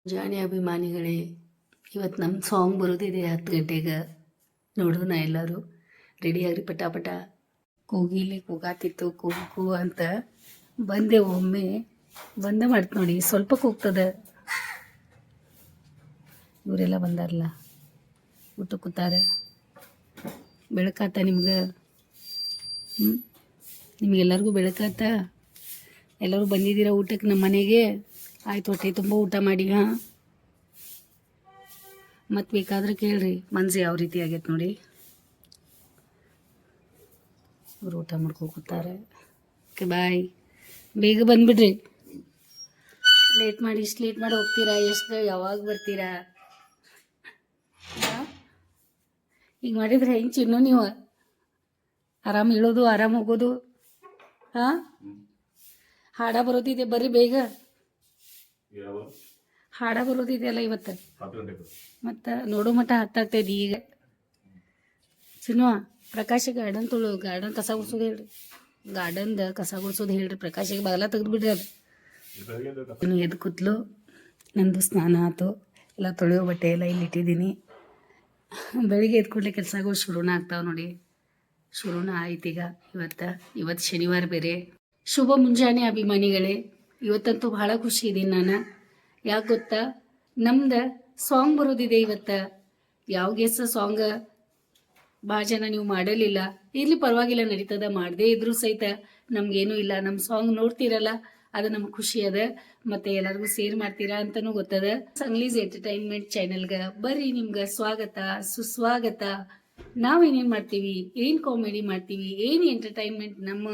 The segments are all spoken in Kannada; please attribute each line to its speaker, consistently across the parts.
Speaker 1: ಜಾಣಿ ಅಭಿಮಾನಿಗಳೇ, ಇವತ್ತು ನಮ್ಮ ಸಾಂಗ್ ಬರೋದಿದೆ 10 ಗಂಟೆಗೆ. ನೋಡೋಣ ಎಲ್ಲರೂ ರೆಡಿಯಾಗ್ರಿ ಪಟಾಪಟ. ಕೂಗಿಲಿ ಕೂಗಾತಿತ್ತು ಕೂಗು ಕೂ ಅಂತ ಬಂದೆ. ಒಮ್ಮೆ ಬಂದೇ ಮಾಡ್ತು ನೋಡಿ, ಸ್ವಲ್ಪ ಕೂಗ್ತದೆ. ಇವರೆಲ್ಲ ಬಂದಾರಲ್ಲ, ಊಟ ಕೂತಾರೆ. ಬೆಳಕಾತ ನಿಮ್ಗೆ? ನಿಮಗೆಲ್ಲರಿಗೂ ಬೆಳಕಾತ? ಎಲ್ಲರೂ ಬಂದಿದ್ದೀರಾ ಊಟಕ್ಕೆ ನಮ್ಮ ಮನೆಗೆ? ಆಯ್ತು, ಹೊಟ್ಟೆ ತುಂಬ ಊಟ ಮಾಡಿ. ಹಾಂ, ಮತ್ತು ಬೇಕಾದ್ರೆ ಕೇಳ್ರಿ, ಮನ್ಸು ಯಾವ ರೀತಿ ಆಗೈತೆ ನೋಡಿ. ಇವ್ರು ಊಟ ಮಾಡ್ಕೋತಾರೆ. ಓಕೆ, ಬಾಯ್. ಬೇಗ ಬಂದುಬಿಡ್ರಿ, ಲೇಟ್ ಮಾಡಿ. ಇಷ್ಟು ಲೇಟ್ ಮಾಡಿ ಹೋಗ್ತೀರಾ? ಎಷ್ಟು ಯಾವಾಗ ಬರ್ತೀರಾ? ಈಗ ಮಾಡಿದ್ರೆ ಹೆಂಗೆ ಚಿನ್ನು ನೀವು? ಆರಾಮ್ ಇಳೋದು, ಆರಾಮ್ ಹೋಗೋದು. ಹಾಂ, ಹಾಡ ಬರೋದಿದೆ, ಬರ್ರಿ ಬೇಗ. ಹಾಡ ಬರೋದಿದೆಯಲ್ಲ ಇವತ್ತು. ಮತ್ತು ನೋಡೋ ಮಟ್ಟ ಹತ್ತಾಗ್ತೈತಿ ಈಗ. ಚಿನ್ನು, ಪ್ರಕಾಶ ಗಾರ್ಡನ್ ಕಸ ಗುಡ್ಸೋದು ಹೇಳ್ರಿ. ಗಾರ್ಡನ್ದ ಕಸ ಗುಡ್ಸೋದು ಹೇಳ್ರಿ. ಪ್ರಕಾಶಿಗೆ ಬಾಗಲ ತೆಗೆದುಬಿಡ್ರಿ. ಅದು ಇನ್ನು ಎದ್ದು ಕೂತ್ಲು. ನಂದು ಸ್ನಾನ ಆಯ್ತು, ಎಲ್ಲ ತೊಳೆಯೋ ಬಟ್ಟೆ ಎಲ್ಲ ಇಲ್ಲಿ ಇಟ್ಟಿದ್ದೀನಿ. ಬೆಳಿಗ್ಗೆ ಎದ್ದು ಕೂಡಲೇ ಕೆಲಸಗಳು ಶುರುನ ಆಗ್ತಾವೆ ನೋಡಿ. ಶುರುನ ಆಯ್ತು ಈಗ. ಇವತ್ತು ಶನಿವಾರ ಬೇರೆ. ಶುಭ ಮುಂಜಾನೆ ಅಭಿಮಾನಿಗಳೇ. ಇವತ್ತಂತೂ ಭಾಳ ಖುಷಿ ಇದ್ದೀನಿ ನಾನು. ಯಾಕೆ ಗೊತ್ತಾ? ನಮ್ದು ಸಾಂಗ್ ಬರೋದಿದೆ ಇವತ್ತು. ಯಾವ ಗೆಸ್ ಸಾಂಗ್ ಭಾಳ ಜನ ನೀವು ಮಾಡಲಿಲ್ಲ. ಇರಲಿ, ಪರವಾಗಿಲ್ಲ, ನಡೀತದ. ಮಾಡದೇ ಇದ್ರೂ ಸಹಿತ ನಮಗೇನೂ ಇಲ್ಲ. ನಮ್ಮ ಸಾಂಗ್ ನೋಡ್ತೀರಲ್ಲ, ಅದು ನಮ್ಗೆ ಖುಷಿ ಅದ. ಮತ್ತು ಎಲ್ಲರಿಗೂ ಶೇರ್ ಮಾಡ್ತೀರಾ ಅಂತಲೂ ಗೊತ್ತದ. ಸಂಗ್ಲೀಸ್ ಎಂಟರ್ಟೈನ್ಮೆಂಟ್ ಚಾನೆಲ್ಗೆ ಬರ್ರಿ, ನಿಮ್ಗೆ ಸ್ವಾಗತ ಸುಸ್ವಾಗತ. ನಾವೇನೇನು ಮಾಡ್ತೀವಿ, ಏನು ಕಾಮಿಡಿ ಮಾಡ್ತೀವಿ, ಏನು ಎಂಟರ್ಟೈನ್ಮೆಂಟ್ ನಮ್ಮ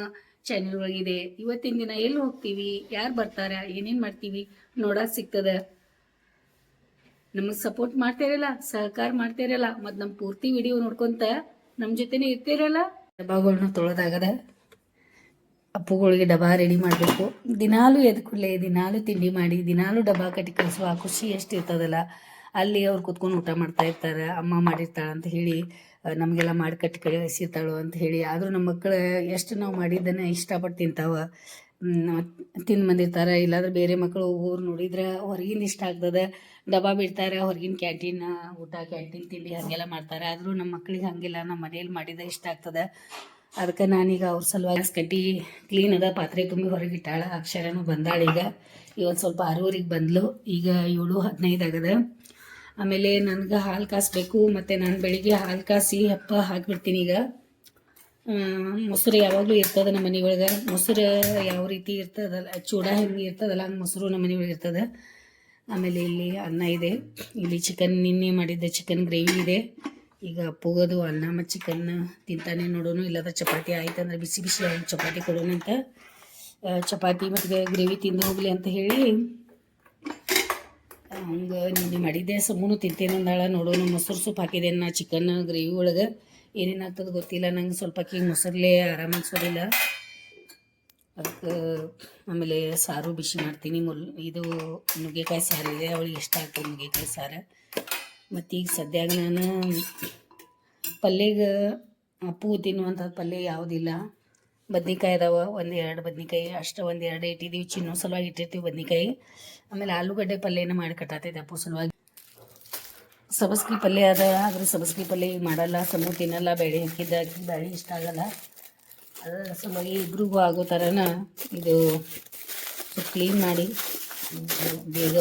Speaker 1: ಚಾನೆಲ್ ಒಳಗಿದೆ. ಇವತ್ತಿನ ದಿನ ಎಲ್ಲಿ ಹೋಗ್ತೀವಿ, ಯಾರು ಬರ್ತಾರ, ಏನೇನು ಮಾಡ್ತೀವಿ ನೋಡೋಕೆ ಸಿಗ್ತದೆ. ನಮಗೆ ಸಪೋರ್ಟ್ ಮಾಡ್ತಿರಲ್ಲ, ಸಹಕಾರ ಮಾಡ್ತಿರಲ್ಲ, ಮತ್ತು ನಮ್ಮ ಪೂರ್ತಿ ವಿಡಿಯೋ ನೋಡ್ಕೊತ ನಮ್ಮ ಜೊತೆನೇ ಇರ್ತಿರಲ್ಲ. ಡಬ್ಬಗಳನ್ನ ತೊಳೆದಾಗದ. ಅಪ್ಪುಗಳಿಗೆ ಡಬ್ಬ ರೆಡಿ ಮಾಡಬೇಕು. ದಿನಾಲೂ ಎದ್ದು ಕೂಡಲೇ ದಿನಾಲೂ ತಿಂಡಿ ಮಾಡಿ ದಿನಾಲೂ ಡಬ್ಬ ಕಟ್ಟಿ ಕಳಿಸುವ ಖುಷಿ ಎಷ್ಟು ಇರ್ತದಲ್ಲ. ಅಲ್ಲಿ ಅವ್ರು ಕೂತ್ಕೊಂಡು ಊಟ ಮಾಡ್ತಾ ಇರ್ತಾರೆ. ಅಮ್ಮ ಮಾಡಿರ್ತಾಳೆ ಅಂತ ಹೇಳಿ, ನಮಗೆಲ್ಲ ಮಾಡಿ ಕಟ್ಟಿ ಕಳಿಸಿರ್ತಾಳು ಅಂತ ಹೇಳಿ. ಆದರೂ ನಮ್ಮ ಮಕ್ಕಳು ಎಷ್ಟು ನಾವು ಮಾಡಿದ್ದನ್ನು ಇಷ್ಟಪಟ್ಟು ತಿಂತಾವೆ, ತಿಂದು ಬಂದಿರ್ತಾರೆ. ಇಲ್ಲಾಂದ್ರೆ ಬೇರೆ ಮಕ್ಕಳು ಊರು ನೋಡಿದ್ರೆ ಹೊರಗಿಂದ ಇಷ್ಟ ಆಗ್ತದೆ, ಡಬ್ಬ ಬಿಡ್ತಾರೆ. ಹೊರಗಿನ ಕ್ಯಾಂಟೀನ್ ಊಟ, ಕ್ಯಾಂಟೀನ್ ತಿಂಡಿ ಹಾಗೆಲ್ಲ ಮಾಡ್ತಾರೆ. ಆದರೂ ನಮ್ಮ ಮಕ್ಳಿಗೆ ಹಾಗಿಲ್ಲ, ನಮ್ಮ ಮನೇಲಿ ಮಾಡಿದ ಇಷ್ಟ ಆಗ್ತದೆ. ಅದಕ್ಕೆ ನಾನೀಗ ಅವ್ರ ಸಲುವಾಗಿ ಕಟ್ಟಿ ಕ್ಲೀನ್ ಅದ, ಪಾತ್ರೆ ತುಂಬಿ ಹೊರಗಿಟ್ಟಾಳ. ಅಕ್ಷರನೂ ಬಂದಾಳ ಈಗ. ಇವತ್ತು ಸ್ವಲ್ಪ 6:30ಗೆ ಬಂದಳು, ಈಗ 7:15 ಆಗದ. ಆಮೇಲೆ ನನಗೆ ಹಾಲು ಕಾಸಬೇಕು, ಮತ್ತು ನಾನು ಬೆಳಿಗ್ಗೆ ಹಾಲು ಕಾಸಿ ಹಾಕಿಬಿಡ್ತೀನಿ. ಈಗ ಮೊಸರು ಯಾವಾಗಲೂ ಇರ್ತದೆ ನಮ್ಮ ಮನೆಯೊಳಗೆ. ಮೊಸರು ಯಾವ ರೀತಿ ಇರ್ತದಲ್ಲ, ಚೂಡ ಹೆಂಗೆ ಇರ್ತದಲ್ಲ ಹಂಗೆ ಮೊಸರು ನಮ್ಮ ಮನೆಯೊಳಗೆ ಇರ್ತದೆ. ಆಮೇಲೆ ಇಲ್ಲಿ ಅನ್ನ ಇದೆ, ಇಲ್ಲಿ ಚಿಕನ್ ನಿನ್ನೆ ಮಾಡಿದ್ದ ಚಿಕನ್ ಗ್ರೇವಿ ಇದೆ. ಈಗ ಅಪ್ಪುಗದು ಅನ್ನ ಮತ್ತು ಚಿಕನ್ ತಿಂತಾನೆ ನೋಡೋಣ. ಇಲ್ಲದ ಚಪಾತಿ ಆಯ್ತಂದ್ರೆ ಬಿಸಿ ಬಿಸಿ ಚಪಾತಿ ಕೊಡೋಣ ಅಂತ. ಚಪಾತಿ ಮತ್ತು ಗ್ರೇವಿ ತಿಂದು ಹೋಗಲಿ ಅಂತ ಹೇಳಿ ಹಂಗೆ ನಿನ್ನೆ ಮಾಡಿದ್ದೆ. ಸಮೂನು ತಿಂತೇನೆ ಅಂದಾಳ. ನೋಡೋಣ, ಮೊಸರು ಸೊಪ್ಪು ಹಾಕಿದ್ದೇನೆ ನಾ ಚಿಕನ್ ಗ್ರೇವಿ ಒಳಗೆ. ಏನೇನಾಗ್ತದೆ ಗೊತ್ತಿಲ್ಲ ನಂಗೆ. ಸ್ವಲ್ಪ ಅಕ್ಕಿಗೆ ಮೊಸರಲ್ಲೇ ಆರಾಮ ಅನ್ಸೋದಿಲ್ಲ. ಅದಕ್ಕೆ ಆಮೇಲೆ ಸಾರು ಬಿಸಿ ಮಾಡ್ತೀನಿ. ಇದು ನುಗ್ಗೆಕಾಯಿ ಸಾರು ಇದೆ, ಅವಳಿಗೆ ಇಷ್ಟ ಆಗ್ತದೆ ನುಗ್ಗೆಕಾಯಿ ಸಾರು. ಮತ್ತು ಈಗ ಸದ್ಯಾಗ ನಾನು ಪಲ್ಯಗೆ ಅಪ್ಪು ತಿನ್ನುವಂಥದ್ದು ಪಲ್ಯ ಯಾವುದಿಲ್ಲ. ಬದ್ನಿಕಾಯಿ ಅದಾವೆ, 1-2 ಬದ್ನಿಕಾಯಿ ಅಷ್ಟು, 1-2 ಇಟ್ಟಿದ್ದೀವಿ. ಚಿನ್ನೋ ಸಲುವಾಗಿ ಇಟ್ಟಿರ್ತೀವಿ ಬದ್ನಿಕಾಯಿ. ಆಮೇಲೆ ಆಲೂಗಡ್ಡೆ ಪಲ್ಯನ ಮಾಡಿ ಕಟ್ಟಾತೈತೆ ಅಪ್ಪು ಸಲುವಾಗಿ. ಸಬಸ್ಗಿ ಪಲ್ಯ ಅದ, ಆದ್ರೆ ಸಬಸ್ಗಿ ಪಲ್ಯ ಈಗ ಮಾಡಲ್ಲ. ಸಮೂ ತಿನ್ನಲ್ಲ, ಬೇಳೆ ಹಾಕಿದ್ದ ಬೇಳೆ ಇಷ್ಟ ಆಗಲ್ಲ. ಅದರ ಸಲುವಾಗಿ ಇಬ್ರಿಗೂ ಆಗೋ ಥರನ ಇದು ಸ್ವಲ್ಪ ಕ್ಲೀನ್ ಮಾಡಿ ಬೇಗ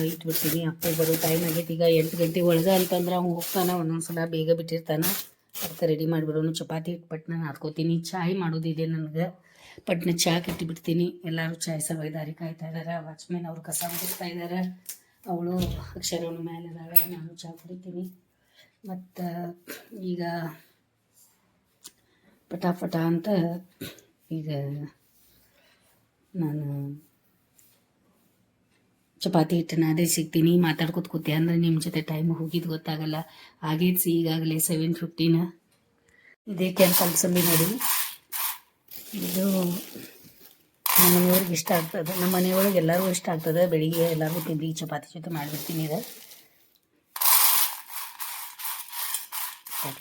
Speaker 1: ಇಟ್ಬಿಡ್ತೀನಿ. ಅಪ್ಪು ಬರೋ ಟೈಮ್ ಆಗೈತೆ ಈಗ. 8 ಗಂಟೆ ಒಳಗೆ ಅಂತಂದ್ರೆ ಅವ್ನು ಹೋಗ್ತಾನೆ. ಒಂದೊಂದು ಸಲ ಬೇಗ ಬಿಟ್ಟಿರ್ತಾನೆ. ಅದಕ್ಕೆ ರೆಡಿ ಮಾಡಿಬಿಡೋನು. ಚಪಾತಿ ಇಟ್ಬಿಟ್ಟು ಹಾಕ್ಕೋತೀನಿ. ಚಾಯ್ ಮಾಡೋದಿದೆ ನನಗೆ. ಪಟ್ನ ಚಾಕ್ ಇಟ್ಟುಬಿಡ್ತೀನಿ. ಎಲ್ಲರೂ ಚಾಯ್ ಸಲುವಾಗಿ ಕಾಯ್ತಾ ಇದ್ದಾರೆ. ವಾಚ್ಮೆನ್ ಅವರು ಕಸ ಬಿಡ್ತಾ ಇದ್ದಾರೆ. ಅವಳು ಅಕ್ಷರವನ್ನ ಮೇಲೆ ಇದ್ದಾಳೆ, ನಾನು ಚಹಾ ಕುಡಿತೀನಿ. ಮತ್ತು ಈಗ ಪಟಾಪಟ ಅಂತ ಈಗ ನಾನು ಚಪಾತಿ ಹಿಟ್ಟನ್ನ ಅದೇ ಸಿಗ್ತೀನಿ. ಮಾತಾಡ್ಕೊತ ಕೂತೆ ಅಂದರೆ ನಿಮ್ಮ ಜೊತೆ ಟೈಮ್ ಹೋಗಿದ್ದು ಗೊತ್ತಾಗಲ್ಲ. ಆಗೈತಿ ಈಗಾಗಲೇ 7:15. ಇದೇ ಕೆಂಪು ಅಲಸಂದಿ ನೋಡಿ. ಇದು ನಮ್ಮ ಮನೆಯವ್ರಿಗೆ ಇಷ್ಟ ಆಗ್ತದೆ. ನಮ್ಮ ಮನೆಯೊಳಗೆ ಎಲ್ಲರಿಗೂ ಇಷ್ಟ ಆಗ್ತದೆ. ಬೆಳಿಗ್ಗೆ ಎಲ್ಲರಿಗೂ ತಿಂಡಿ ಚಪಾತಿ ಜೊತೆ ಮಾಡಿಬಿಡ್ತೀನಿ. ಇದು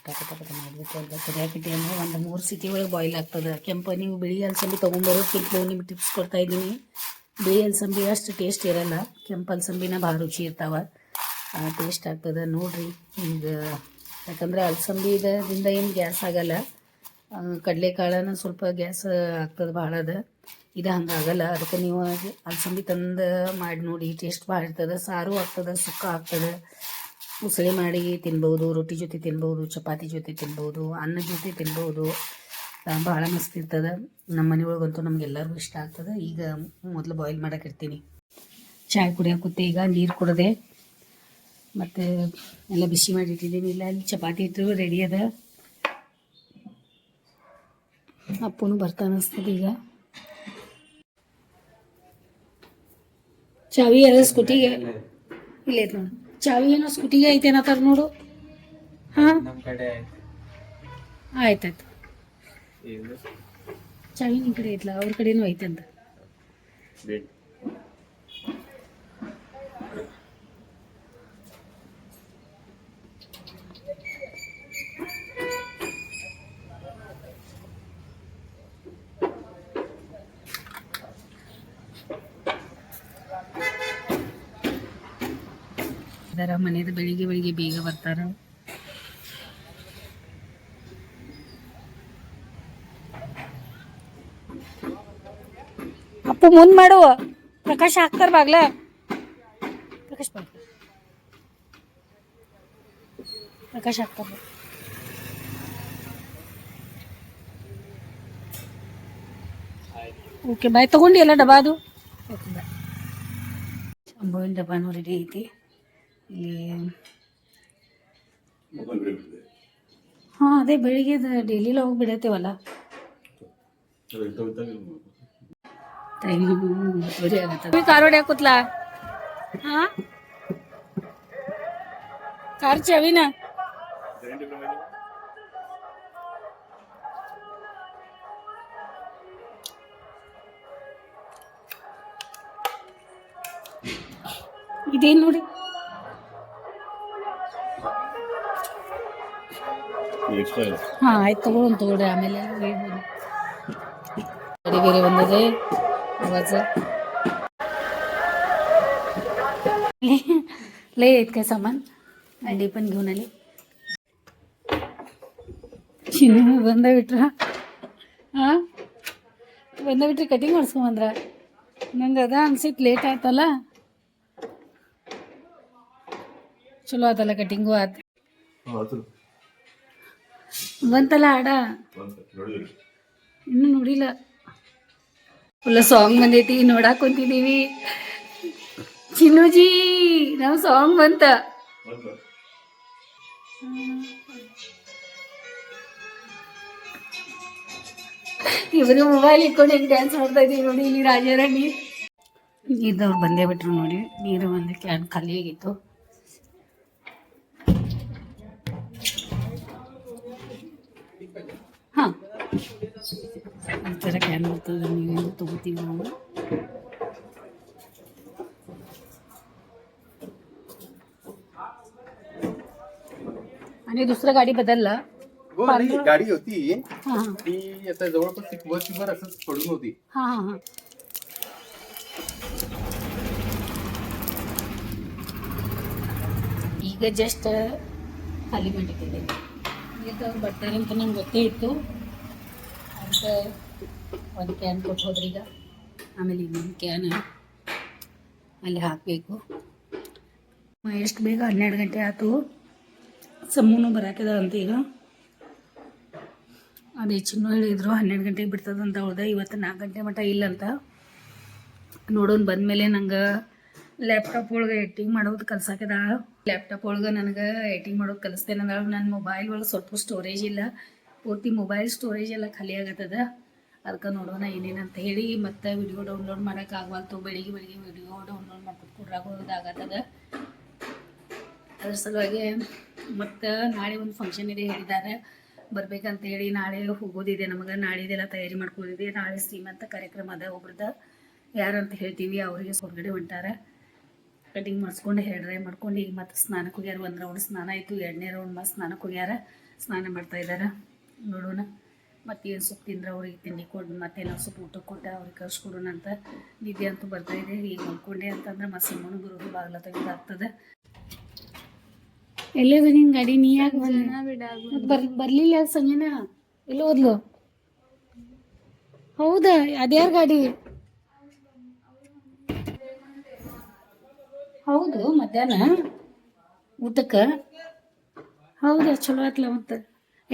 Speaker 1: ಕಟ ಮಾಡಿಬಿಟ್ಟು ಅಲ್ಲ ಸರಿಯಾಗಿಟ್ಟು ಅಂದರೆ 1-3 ಸಿಟಿ ಒಳಗೆ ಬಾಯ್ಲ್ ಆಗ್ತದೆ. ಕೆಂಪು ನೀವು ಬಿಳಿ ಅಲಸಂದಿ ತೊಗೊಂಬರೋಕ್ಕಿಂತ ನಿಮ್ಗೆ ಟಿಪ್ಸ್ ಕೊಡ್ತಾಯಿದ್ದೀನಿ. ಬಿಳಿ ಅಲಸಂದಿ ಅಷ್ಟು ಟೇಸ್ಟ್ ಇರಲ್ಲ, ಕೆಂಪು ಅಲಸಂದಿನ ಭಾಳ ರುಚಿ ಇರ್ತಾವೆ, ಟೇಸ್ಟ್ ಆಗ್ತದೆ ನೋಡಿರಿ. ಈಗ ಯಾಕಂದ್ರೆ ಅಲಸಂದಿದಿಂದ ಏನು ಗ್ಯಾಸ್ ಆಗಲ್ಲ, ಕಡಲೆಕಾಳನ ಸ್ವಲ್ಪ ಗ್ಯಾಸ್ ಆಗ್ತದೆ ಭಾಳ ಅದು, ಇದು ಹಂಗಾಗಲ್ಲ. ಅದಕ್ಕೆ ನೀವು ಅಲಸಂದಿ ತಂದು ಮಾಡಿ ನೋಡಿ, ಟೇಸ್ಟ್ ಭಾಳ ಇರ್ತದೆ, ಸಾರು ಆಗ್ತದೆ, ಸುಕ್ಕ ಆಗ್ತದೆ, ಉಸಳಿ ಮಾಡಿ ತಿನ್ಬೋದು, ರೊಟ್ಟಿ ಜೊತೆ ತಿನ್ಬೋದು, ಚಪಾತಿ ಜೊತೆ ತಿನ್ಬೋದು, ಅನ್ನ ಜೊತೆ ತಿನ್ಬೋದು, ಭಾಳ ಮಸ್ತ್ ಇರ್ತದೆ. ನಮ್ಮ ಮನೆಯೊಳಗಂತೂ ನಮಗೆಲ್ಲರಿಗೂ ಇಷ್ಟ ಆಗ್ತದೆ. ಈಗ ಮೊದಲು ಬಾಯ್ಲ್ ಮಾಡೋಕ್ಕಿರ್ತೀನಿ, ಚಾಯ್ ಕುಡಿಯೋಕುತ್ತೆ, ಈಗ ನೀರು ಕುಡಿದೆ ಮತ್ತು ಎಲ್ಲ ಬಿಸಿ ಮಾಡಿ ಇಟ್ಟಿದ್ದೀನಿ. ಇಲ್ಲ ಅಲ್ಲಿ ಚಪಾತಿ ಇಟ್ಟು ರೆಡಿ ಅದ, ಅಪ್ಪನೂ ಬರ್ತಾ ಅನಿಸ್ತದೆ. ಈಗ ಚಾವಿ ಎಲ್ಲ ಸ್ಕೂಟಿಗೆ ಇಲ್ಲ ಐತೆ ನೋಡು, ಚಾವಿ ಏನೋ ಸ್ಕೂಟಿಗೆ ಐತೇನತ್ತಾರ ನೋಡು. ಹಾಂ ಆಯ್ತಾಯ್ತು, ಚಾವಿ ನಿಮ್ಮ ಕಡೆ ಐತಲ್ಲ, ಅವ್ರ ಕಡೆನೂ ಐತೆ ಅಂತ. ಅದರ ಮನೆಯದು ಬೆಳಿಗ್ಗೆ ಬೆಳಿಗ್ಗೆ ಬೇಗ ಬರ್ತಾರ. ಅಪ್ಪು ಮುಂದ್ ಮಾಡುವ, ಪ್ರಕಾಶ್ ಹಾಕ್ತಾರ ಬಾಗ್ಲ, ಪ್ರಕಾಶ್ ಬಾಗ್ಲ, ಪ್ರಕಾಶ್ ಹಾಕ್ತಾರ. ಓಕೆ ಬಾಯ್, ತಗೊಂಡಿ ಎಲ್ಲ ಡಬ್ಬ ಅದು. Okay bye. ಅಂಬೋವಿನ ಡಬ್ಬಾನು ರೆಡಿ ಐತಿ ಇಲ್ಲಿ. ಹಾಂ ಅದೇ ಬೆಳಿಗ್ಗೆ ಡೈಲಿ ಹೋಗಿ ಬಿಡತ್ತೇವಲ್ಲ, ಟೈಮ್ 9:30 ಆಗತ್ತದ. ಕಾರ್ ಹೊಡ್ಯಾಕ ಕೂತ್ಲಾ? ಹಾಂ ಕಾರ್ ಚಾವಿನ ಇದೇನು ನೋಡಿ. ಹಾಂ ಆಯ್ತು, ತಗೊಳ್ರಿ ಆಮೇಲೆ ಗಾಡಿ ಬೇರೆ ಬಂದದೆ. आवाज लय आहेत काय सामान, अंडी पण घेऊन आली. ಚಿನ್ನು ಬಂದ ಬಿಟ್ರ. ಹಾಂ ಬಂದ ಬಿಟ್ರಿ, ಕಟಿಂಗ್ ಮಾಡಿಸ್ಕೊಂಬಂದ್ರ. ನಂಗೆ ಅದ ಅನ್ಸಿತ್ತು, ಲೇಟ್ ಆಯ್ತಲ್ಲ, ಚಲೋ ಆತಲ್ಲ ಕಟಿಂಗು ಆತ. ಬಂತಲ್ಲ ಹಾಡ, ಇನ್ನೂ ನೋಡಿಲ್ಲ. ಫುಲ್ಲ ಸಾಂಗ್ ಬಂದೈತಿ, ನೋಡಾಕ್ ಕುಂತಿದ್ದೀವಿ. ಚಿನ್ನುಜಿ ನಾವು ಸಾಂಗ್ ಬಂತ. ಇವರು ಮೊಬೈಲ್ ಇಟ್ಕೊಂಡು ಹೆಂಗೆ ಡ್ಯಾನ್ಸ್ ಮಾಡ್ತಾ ಇದ್ದೀವಿ ನೋಡಿ. ಇಲ್ಲಿ ರಾಜಾರಾಣಿ ಇದ್ದವ್ರು ಬಂದೇ ಬಿಟ್ರು ನೋಡಿ. ನೀರು ಒಂದು ಕ್ಯಾನ್ ಖಾಲಿ ಆಗಿತ್ತು. ಹಾಂ ಈ ಥರ ಕ್ಯಾನ್ ಬರ್ತದೆ, ನೀರು ತೊಗೋತೀವಿ ನಾವು. आणि दुसरं गाडी बदलला,
Speaker 2: गाडी होती
Speaker 1: हां
Speaker 2: ती आता जवळपास वर्षभर असंच पडून होती.
Speaker 1: हां हां हां ಈಗ ಜಸ್ಟ್ ಖಾಲಿ ಮಾಡಿಟ್ಟಿದ್ದೇನೆ. ಈಗ ಅವ್ರು ಬರ್ತಾರೆ ಅಂತ ನಂಗೆ ಗೊತ್ತೇ ಇತ್ತು, ಅದಕ್ಕೆ ಒಂದು ಕ್ಯಾನ್ ಕೊಟ್ಟು ಹೋದ್ರಿ. ಈಗ ಆಮೇಲೆ ಇನ್ನೊಂದು ಕ್ಯಾನ್ ಅಲ್ಲಿ ಹಾಕಬೇಕು. ಎಷ್ಟು ಬೇಗ 12 ಗಂಟೆ ಆಯ್ತು. ಸಮ್ಮೂನು ಬರಾಕಿದಾರಂತ ಈಗ. ಅದೇ ಚಿನ್ನು ಹೇಳಿದ್ರು 12 ಗಂಟೆಗೆ ಬಿಡ್ತದಂತ. ಅವಳ್ದ ಇವತ್ತು 4 ಗಂಟೆ ಮಟ್ಟ ಇಲ್ಲಂತ. ನೋಡೋಣ ಬಂದಮೇಲೆ ನಂಗೆ ಲ್ಯಾಪ್ಟಾಪ್ ಒಳಗೆ ಎಡಿಟಿಂಗ್ ಮಾಡೋದು ಕಲ್ಸಾಕದ. ಲ್ಯಾಪ್ಟಾಪ್ ಒಳಗೆ ನನಗೆ ಎಡಿಟಿಂಗ್ ಮಾಡೋದು ಕಲಿಸ್ತೇನೆ ಅಂದ್ರೆ ನನ್ನ ಮೊಬೈಲ್ ಒಳಗೆ ಸ್ವಲ್ಪ ಸ್ಟೋರೇಜ್ ಇಲ್ಲ, ಪೂರ್ತಿ ಮೊಬೈಲ್ ಸ್ಟೋರೇಜ್ ಎಲ್ಲ ಖಾಲಿ ಆಗತ್ತದ. ಅದಕ್ಕೆ ನೋಡೋಣ ಏನೇನಂತ ಹೇಳಿ. ಮತ್ತು ವಿಡಿಯೋ ಡೌನ್ಲೋಡ್ ಮಾಡೋಕೆ ಆಗವಲ್ತು. ಬೆಳಿಗ್ಗೆ ವಿಡಿಯೋ ಡೌನ್ಲೋಡ್ ಮಾಡ್ಕೊಂಡು ಕೊಡ್ರಾಗೋದಾಗತ್ತದ. ಅದ್ರ ಸಲುವಾಗಿ ಮತ್ತು ನಾಳೆ ಒಂದು ಫಂಕ್ಷನ್ ಇದೆ ಹೇಳಿದ್ದಾರೆ, ಬರ್ಬೇಕಂತ ಹೇಳಿ. ನಾಳೆ ಹೋಗೋದಿದೆ ನಮಗೆ, ನಾಳೆದೆಲ್ಲ ತಯಾರಿ ಮಾಡ್ಕೊಂಡಿದೆ. ನಾಳೆ ಶ್ರೀಮಂತ ಕಾರ್ಯಕ್ರಮ ಅದ ಒಬ್ರದ್ದು, ಯಾರಂತ ಹೇಳ್ತೀವಿ ಅವರಿಗೆ ಹೊರಗಡೆ ಹೊಂಟಾರೆ. ಕಟಿಂಗ್ ಮಾಡಿಸ್ಕೊಂಡು ಹೇರ್ ಡ್ರೈ ಮಾಡ್ಕೊಂಡು ಈಗ ಮತ್ತೆ ಸ್ನಾನಕ್ಕೆ ಹೋಗ್ಯಾರ. 1 ರೌಂಡ್ ಸ್ನಾನ ಆಯಿತು, 2ನೇ ರೌಂಡ್ ಮತ್ತೆ ಸ್ನಾನಕ್ಕೆ ಹೋಗ್ಯಾರ. ಸ್ನಾನ ಮಾಡ್ತಾಯಿದ್ದಾರೆ. ನೋಡೋಣ ಮತ್ತೇನು ಸೊಪ್ಪು ತಿಂದ್ರೆ ಅವ್ರಿಗೆ ತಿಂಡಿ ಕೊಡು ಮತ್ತೇನೋ ಸೊಪ್ಪು ಊಟ ಕೊಟ್ಟು ಅವ್ರಿಗೆ ಕಳ್ಸ್ಕೊಡೋಣ ಅಂತ ನಿದ್ದೆ ಅಂತೂ ಬರ್ತಾ ಇದೆ. ಈಗ ಮಲ್ಕೊಂಡೆ ಅಂತಂದ್ರೆ ಮತ್ತೆ ಸಿಮ್ಮನು ಬರೋದು ಬಾಗಿಲ ತೆಗೆದಾಗ್ತದೆ. ಎಲ್ಲದ ನಿನ್ನ ಗಾಡಿ ನೀ ಯಾಕೆ ಬರ್ಲಿಲ್ಲ ಯಾಕೆ ಸಂಜೆನ ಎಲ್ಲ ಹೋದ್ಲು? ಹೌದಾ, ಅದ್ಯಾರ ಗಾಡಿ? ಹೌದು, ಮಧ್ಯಾಹ್ನ ಊಟಕ್ಕೆ? ಹೌದಾ, ಚಲೋ ಆಯ್ತಲ್ಲ. ಮತ್ತು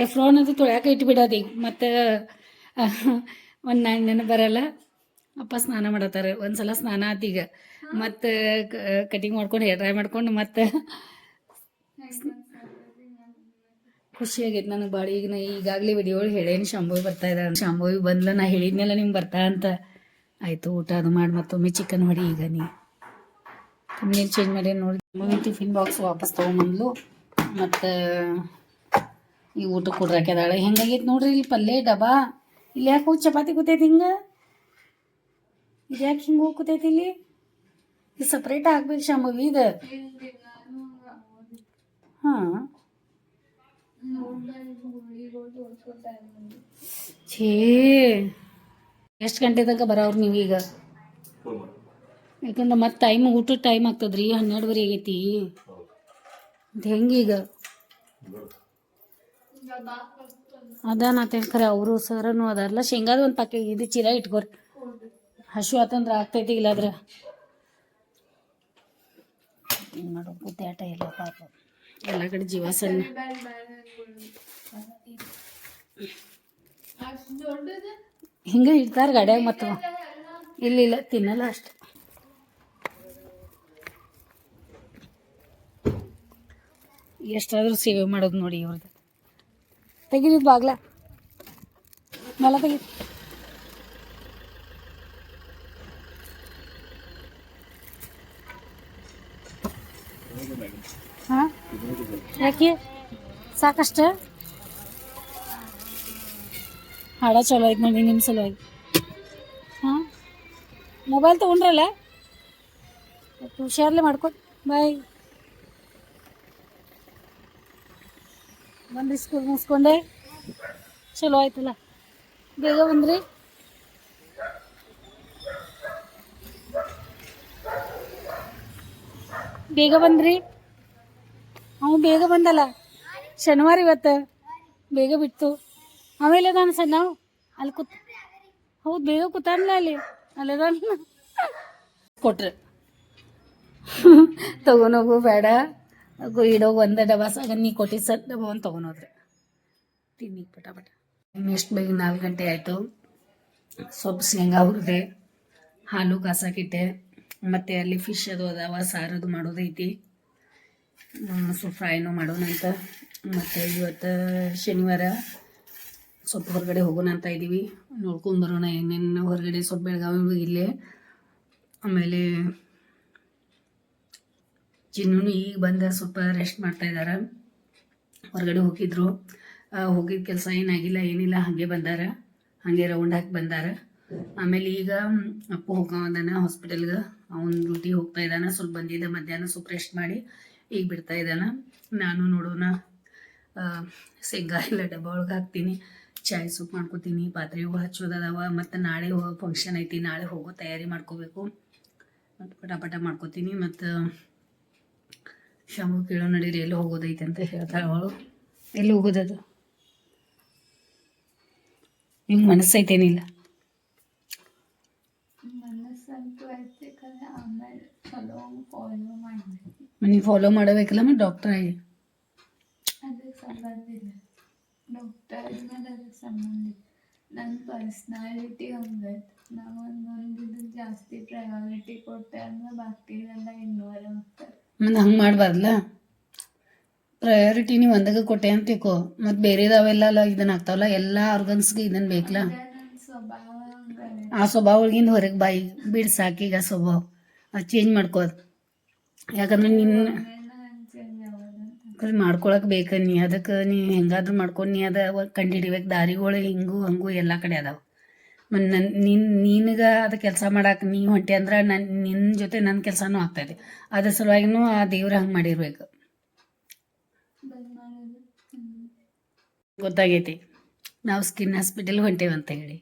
Speaker 1: ಎಫ್ರೋನ್ ಅದು ತೊಳ್ಯಾಕೆ ಇಟ್ಬಿಡೋದು ಈಗ. ಮತ್ತು ಒಂದು ನೆನ ಬರಲ್ಲ. ಅಪ್ಪ ಸ್ನಾನ ಮಾಡತ್ತಾರೆ. ಒಂದು ಸಲ ಸ್ನಾನ ಆತು ಈಗ. ಮತ್ತು ಕಟಿಂಗ್ ಮಾಡ್ಕೊಂಡು ಹೇರ್ ಡ್ರೈ ಮಾಡ್ಕೊಂಡು ಮತ್ತು ಖುಷಿ ಆಗೈತೆ ನನಗೆ ಭಾಳ. ಈಗ ನಾ ಈಗಾಗಲೇ ವಿಡಿಯೋಗಳು ಹೇಳೇನಿ ಶಾಂಭವಿ ಬರ್ತಾ ಇದ್ದಾಳೆ. ಶಾಂಭವಿ ಬಂದ್ಲ, ನಾ ಹೇಳಿದ್ನೆಲ್ಲ ನಿಮ್ಗೆ ಬರ್ತಾ ಅಂತ. ಆಯಿತು, ಊಟ ಅದು ಮಾಡಿ ಮತ್ತೊಮ್ಮೆ ಚಿಕನ್ ಹೊಡಿ. ಈಗ ನೀರು ಚೇಂಜ್ ಮಾಡಿ ನೋಡಿ. ಟಿಫಿನ್ ಬಾಕ್ಸ್ ವಾಪಸ್ ತೊಗೊಂಬಂದ್ಲು. ಮತ್ತು ಈ ಊಟ ಕೊಡ್ರಾಕ್ಯದಾಳೆ. ಹೆಂಗಾಗೈತೆ ನೋಡ್ರಿ ಇಲ್ಲಿ ಪಲ್ಯ ಡಬ್ಬಾ. ಇಲ್ಲಿ ಯಾಕೆ ಹೋಗಿ ಚಪಾತಿ ಕೂತೈತಿ ಹಿಂಗೆ? ಇದು ಯಾಕೆ ಹಿಂಗೆ ಹೋಗಿ ಕೂತೈತಿ ಇಲ್ಲಿ? ಇದು ಸಪ್ರೇಟ್ ಆಗ್ಬೇಕು ಶಾಂಭವಿ ಇದು. ಹಾಂ, ಛೇ, ಎಷ್ಟು ಗಂಟೆ ತನಕ ಬರೋರು ನೀವೀಗ? ಯಾಕಂದ್ರೆ ಮತ್ತೆ ಊಟದ ಟೈಮ್ ಆಗ್ತದ್ರಿ. 12:30 ಆಗೈತಿ. ಅದು ಹೆಂಗೀಗ? ಅದಾನತ್ತೆ ಖರೆ. ಅವರು ಸರನು ಅದಾರಲ್ಲ. ಶೇಂಗಾದ ಒಂದು ಪಾಕೆ ಇದು ಚೀಲ ಇಟ್ಕೋರಿ. ಹಸು ಆತಂದ್ರೆ ಆಗ್ತೈತಿ. ಇಲ್ಲಾದ್ರೆ ಏನು ಮಾಡೋ ಗುದ್ದಾಟ ಇಲ್ಲ ಪಾಪ. ಎಲ್ಲ ಕಡೆ ಜೀವ ಸಣ್ಣ. ಹಿಂಗೆ ಇಡ್ತಾರೆ ಗಾಡ್ಯಾಗ. ಮತ್ತು ಇಲ್ಲ ತಿನ್ನಲ್ಲ ಅಷ್ಟೆ. ಎಷ್ಟಾದರೂ ಸೇವೆ ಮಾಡೋದು ನೋಡಿ ಇವ್ರದ್ದು. ತೆಗೀರಿ ಬಾಗ್ಲ ಮೇಲೆ ತೆಗಿ. ಹಾಂ, ಯಾಕೆ ಸಾಕಷ್ಟು ಹಾಡ ಚಲೋ ಐತೆ ನೋಡಿ ನಿಮ್ಮ ಸಲುವಾಗಿ. ಹಾಂ, ಮೊಬೈಲ್ ತೊಗೊಂಡ್ರಲ್ಲ, ಹುಷಾರ್ಲೆ ಮಾಡ್ಕೊಟ್ಟು ಬಾಯ್. ಬಂದ್ರಿ ಸ್ಕೂಲ್ ಮುಗಿಸ್ಕೊಂಡೆ? ಚಲೋ ಆಯ್ತಲ್ಲ, ಬೇಗ ಬಂದ್ರಿ. ಬೇಗ ಬಂದ್ರಿ. ಅವನು ಬೇಗ ಬಂದಲ್ಲ, ಶನಿವಾರ ಇವತ್ತು ಬೇಗ ಬಿಟ್ಟು. ಆಮೇಲೆ ನಾನು ಸಣ್ಣ ಅಲ್ಲಿ ಹೌದು ಬೇಗ ಕೂತಾನಲ್ಲ ಅಲ್ಲಿ ಅಲ್ಲದ ಕೊಟ್ರೆ ತೊಗೊಂಡೋಗು ಬೇಡ ಇಡೋಗಿ ಒಂದು ಡಬ್ಬ ಸಾಗ ನೀ ಕೊಟ್ಟಿದ್ದು ಸರ್ ಡಬ್ಬ ಒಂದು ತೊಗೊಂಡೋದ್ರೆ ತಿನ್ನಿ ಪಟ. ಎಷ್ಟು ಬೇಗ 4 ಗಂಟೆ ಆಯಿತು. ಸ್ವಲ್ಪ ಶೇಂಗಾ ಹುರಿದೆ, ಹಾಲು ಕಾಸಕ್ಕಿಟ್ಟೆ. ಮತ್ತು ಅಲ್ಲಿ ಫಿಶ್ ಅದು ಅದಾವ, ಸಾರದು ಮಾಡೋದೈತಿ. ಸ್ವಲ್ಪ ಫ್ರೈನೂ ಮಾಡೋಣ ಅಂತ. ಮತ್ತು ಇವತ್ತು ಶನಿವಾರ ಸ್ವಲ್ಪ ಹೊರಗಡೆ ಹೋಗೋಣ ಅಂತ ಇದ್ದೀವಿ. ನೋಡ್ಕೊಂಡು ಬರೋಣ ಏನೇನು ಹೊರಗಡೆ. ಸ್ವಲ್ಪ ಬೆಳಗಾವಿ ಇಲ್ಲೇ. ಆಮೇಲೆ ಚಿನ್ನೂ ಈಗ ಬಂದ ಸ್ವಲ್ಪ ರೆಸ್ಟ್ ಮಾಡ್ತಾಯಿದ್ದಾರೆ. ಹೊರಗಡೆ ಹೋಗಿದ್ರು. ಹೋಗಿದ್ದ ಕೆಲಸ ಏನಾಗಿಲ್ಲ ಏನಿಲ್ಲ, ಹಾಗೆ ಬಂದಾರ, ಹಾಗೆ ರೌಂಡ್ ಹಾಕಿ ಬಂದಾರ. ಆಮೇಲೆ ಈಗ ಅಪ್ಪು ಹೋಗೋದಾನ ಹಾಸ್ಪಿಟಲ್ಗೆ. ಅವ್ನ ಡ್ಯೂಟಿ ಹೋಗ್ತಾ ಇದ್ದಾನೆ. ಸ್ವಲ್ಪ ಬಂದಿದ್ದ ಮಧ್ಯಾಹ್ನ ಸ್ವಲ್ಪ ರೆಸ್ಟ್ ಮಾಡಿ ಈಗ ಬಿಡ್ತಾ ಇದ್ದಾನೆ. ನಾನು ನೋಡೋಣ ಶೇಂಗಾ ಎಲ್ಲ ಡಬ್ಬ ಒಳಗೆ ಹಾಕ್ತೀನಿ. ಚಾಯ್ ಸೂಪ್ ಮಾಡ್ಕೊತೀನಿ. ಪಾತ್ರೆಗಳು ಹಚ್ಚೋದದಾವ. ಮತ್ತು ನಾಳೆ ಫಂಕ್ಷನ್ ಐತಿ, ನಾಳೆ ಹೋಗೋ ತಯಾರಿ ಮಾಡ್ಕೋಬೇಕು. ಮತ್ತು ಪಟ ಮಾಡ್ಕೋತೀನಿ. ಮತ್ತು ಶಾಮು ಕೇಳೋ ನಡೀರಿ ಎಲ್ಲಿ ಹೋಗೋದೈತೆ ಅಂತ ಹೇಳ್ತಾಳೆ ಅವಳು. ಎಲ್ಲಿ ಹೋಗೋದದು? ನಿಮ್ಗೆ ಮನಸ್ಸೈತೇನಿಲ್ಲ? ನೀವು ಫಾಲೋ ಮಾಡಬೇಕಲ್ಲ ಮತ್ತು ಡಾಕ್ಟರ್ ಆಗಿ.
Speaker 3: ಅದಕ್ಕೆ ಸಂಬಂಧ ಇಲ್ಲ, ಡಾಕ್ಟರ್ ಆದ್ಮೇಲೆ ಅದಕ್ಕೆ ಸಂಬಂಧ ಇಲ್ಲ. ನನ್ನ ಪರ್ಸ್ನಾಲಿಟಿ ಹಂಗೈತೆ. ನಾವು ಒಂದೊಂದು ಜಾಸ್ತಿ ಪ್ರಯಾರಿಟಿ ಕೊಟ್ಟೆ ಅಂದ್ರೆ ಬಾಕಿದೆಲ್ಲ ಇಗ್ನೋರ್ ಆಗ್ತಾರೆ.
Speaker 1: ಮತ್ತು ಹಂಗೆ ಮಾಡಬಾರ್ದಲ್ಲ. ಪ್ರಯಾರಿಟಿ ನೀವು ಒಂದಾಗ ಕೊಟ್ಟೆ ಅಂತ ತಿಳ್ಕೊ. ಮತ್ತು ಬೇರೆದಾವೆಲ್ಲ ಇದನ್ನ ಆಗ್ತಾವಲ್ಲ, ಎಲ್ಲ ಆರ್ಗನ್ಸ್ಗೆ ಇದನ್ನು ಬೇಕಲ್ಲ.
Speaker 3: ನನ್ನ ಸ್ವಭಾವ ಹಂಗೈತೆ.
Speaker 1: ಆ ಸ್ವಭಾವ ಒಳಗಿಂದ ಹೊರಗೆ ಬಾಯಿ ಬಿಡು ಸಾಕೀಗ. ಆ ಸ್ವಭಾವ ಅದು ಚೇಂಜ್ ಮಾಡ್ಕೋದು. ಯಾಕಂದ್ರೆ ನಿನ್ನ ಮಾಡ್ಕೊಳಕ್ಕೆ ಬೇಕು. ನೀ ಅದಕ್ಕೆ ನೀ ಹೆಂಗಾದ್ರೂ ಮಾಡ್ಕೊಂಡು ನೀ ಅದು ಕಂಡು ಹಿಡಿಬೇಕು. ದಾರಿಗಳು ಹಿಂಗೂ ಹಂಗೂ ಎಲ್ಲ ಕಡೆ ಅದಾವೆ. ಮತ್ತು ನಿನಗೆ ಅದು ಕೆಲಸ ಮಾಡಕ್ಕೆ ನೀ ಹೊಂಟೆ ಅಂದ್ರೆ ನಿನ್ನ ಜೊತೆ ನನ್ನ ಕೆಲಸನೂ ಆಗ್ತಾಯಿದೆ. ಅದ್ರ ಸಲುವಾಗಿನೂ ಆ ದೇವ್ರು ಹಂಗೆ ಮಾಡಿರ್ಬೇಕು. ಗೊತ್ತಾಗೈತಿ? ನಾವು ಸ್ಕಿನ್ ಹಾಸ್ಪಿಟಲ್ಗೆ ಹೊಂಟೇವೆ ಅಂತ ಹೇಳಿ